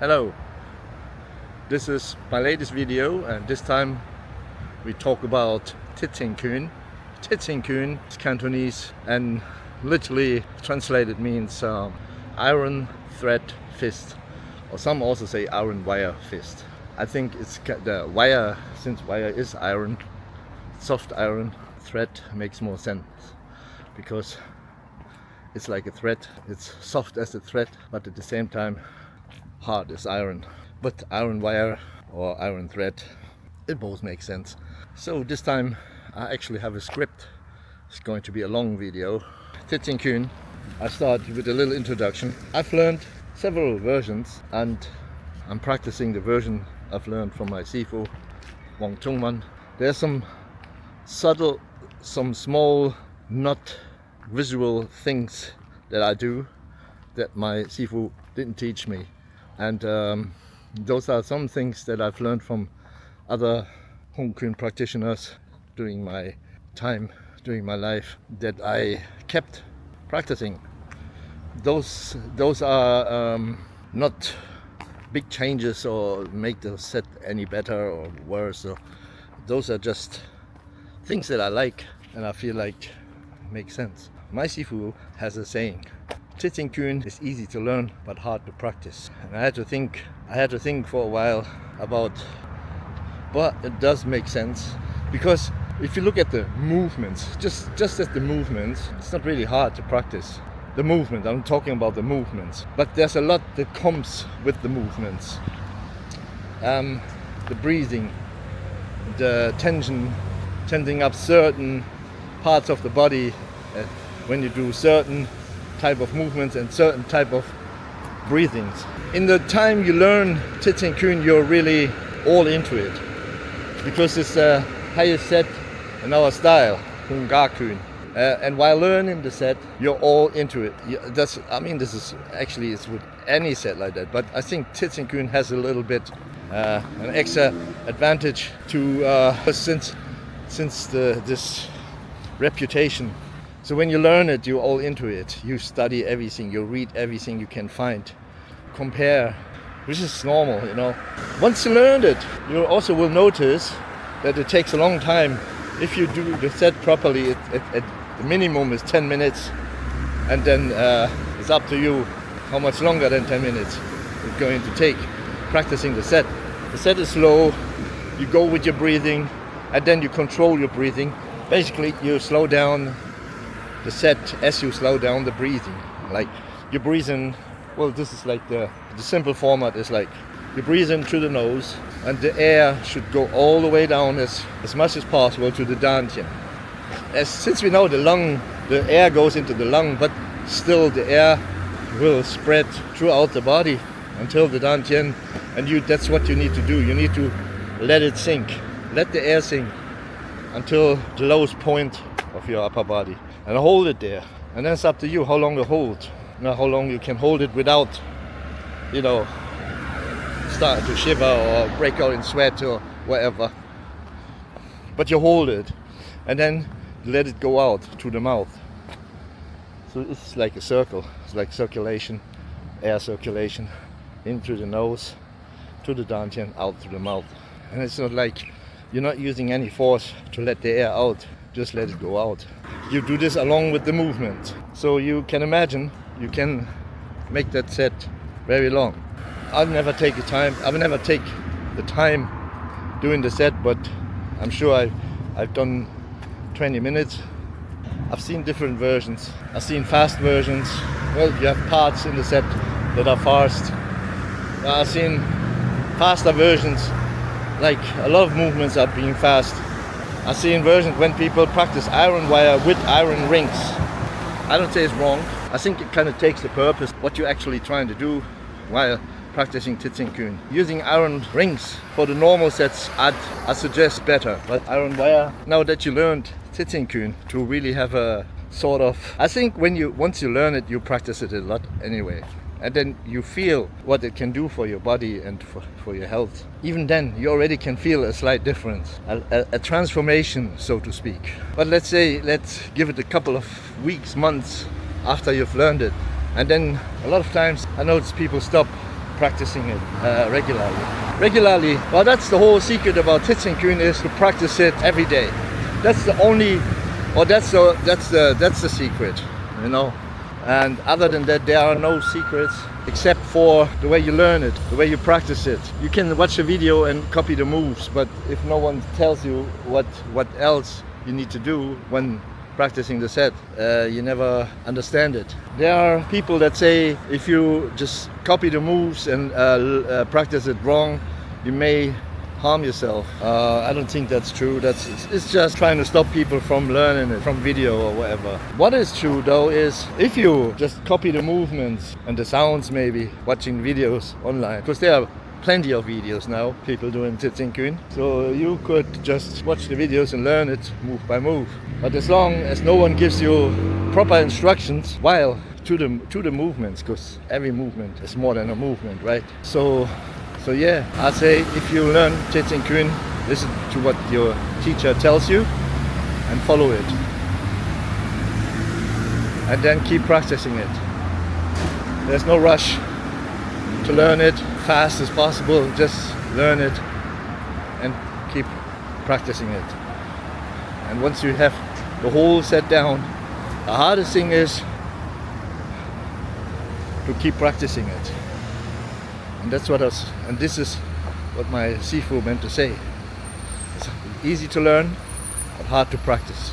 Hello, this is my latest video, and this time we talk about Tit Sin Kun. Tit Sin Kun is Cantonese and literally translated means iron thread fist, or some also say iron wire fist. I think it's the wire, since wire is iron, soft iron, thread makes more sense because it's like a thread. It's soft as a thread, but at the same time hard as iron. But iron wire or iron thread, it both makes sense. So this time I actually have a script. It's going to be a long video. Tit Sin Kun. I start with a little introduction. I've learned several versions and I'm practicing the version I've learned from my Sifu, Wong Chungman. There's some subtle, some small, not visual things that I do that my Sifu didn't teach me. And those are some things that I've learned from other Hong Kong practitioners during my time, during my life, that I kept practicing. Those are not big changes or make the set any better or worse. Or those are just things that I like and I feel like make sense. My Sifu has a saying: Tit Sin Kun is easy to learn but hard to practice. And I had to think for a while about, but it does make sense, because if you look at the movements, just as the movements, it's not really hard to practice. The movement, I'm talking about the movements, but there's a lot that comes with the movements. The breathing, the tensing up certain parts of the body when you do certain type of movements and certain type of breathings. In the time you learn Tit Sin Kun, you're really all into it, because it's the highest set in our style, KUNG-FU-FILME. And while learning the set, you're all into it. This is actually, it's with any set like that, but I think Tit Sin Kun has a little bit an extra advantage to since this reputation. So when you learn it, you're all into it. You study everything, you read everything you can find, compare, which is normal, you know. Once you learn it, you also will notice that it takes a long time. If you do the set properly, the minimum is 10 minutes, and then it's up to you how much longer than 10 minutes it's going to take practicing the set. The set is slow, you go with your breathing, and then you control your breathing. Basically, you slow down the set as you slow down the breathing. Like you breathe in, well, this is like the simple format is like you breathe in through the nose, and the air should go all the way down as much as possible to the dantian. Since we know the air goes into the lung, but still the air will spread throughout the body until the dantian, and that's what you need to do. You need to let it sink, let the air sink until the lowest point of your upper body, and hold it there. And then it's up to you how long you hold. How long you can hold it without, starting to shiver or break out in sweat or whatever. But you hold it, and then let it go out through the mouth. So it's like a circle. It's like circulation, air circulation, in through the nose, to the dantian, out through the mouth. And it's not like you're not using any force to let the air out. Just let it go out. You do this along with the movement. So you can imagine, you can make that set very long. I'll never take the time doing the set, but I'm sure I've done 20 minutes. I've seen different versions. I've seen fast versions. Well, you have parts in the set that are fast. I've seen faster versions, like a lot of movements are being fast. I've seen versions when people practice iron wire with iron rings. I don't say it's wrong. I think it kind of takes the purpose, what you're actually trying to do while practicing Tit Sin Kun. Using iron rings for the normal sets, I suggest better. But iron wire, now that you learned Tit Sin Kun, to really have a sort of, I think once you learn it, you practice it a lot anyway. And then you feel what it can do for your body and for your health. Even then, you already can feel a slight difference, a transformation, so to speak. But let's give it a couple of weeks, months after you've learned it. And then a lot of times I notice people stop practicing it regularly. Well, that's the whole secret about Tit Sin Kun, is to practice it every day. That's the only, or that's the secret, you know. And other than that, there are no secrets except for the way you learn it, the way you practice it. You can watch a video and copy the moves, but if no one tells you what else you need to do when practicing the set, you never understand it. There are people that say if you just copy the moves and practice it wrong, you may harm yourself. I don't think that's true. It's just trying to stop people from learning it from video or whatever. What is true though is if you just copy the movements and the sounds, maybe watching videos online, because there are plenty of videos now, people doing Tit Sin Kun, so you could just watch the videos and learn it move by move. But as long as no one gives you proper instructions while to the movements, because every movement is more than a movement, right? So yeah, I say if you learn Tit Sin Kun, listen to what your teacher tells you and follow it. And then keep practicing it. There's no rush to learn it fast as possible. Just learn it and keep practicing it. And once you have the whole set down, the hardest thing is to keep practicing it. And this is what my Sifu meant to say. It's easy to learn, but hard to practice.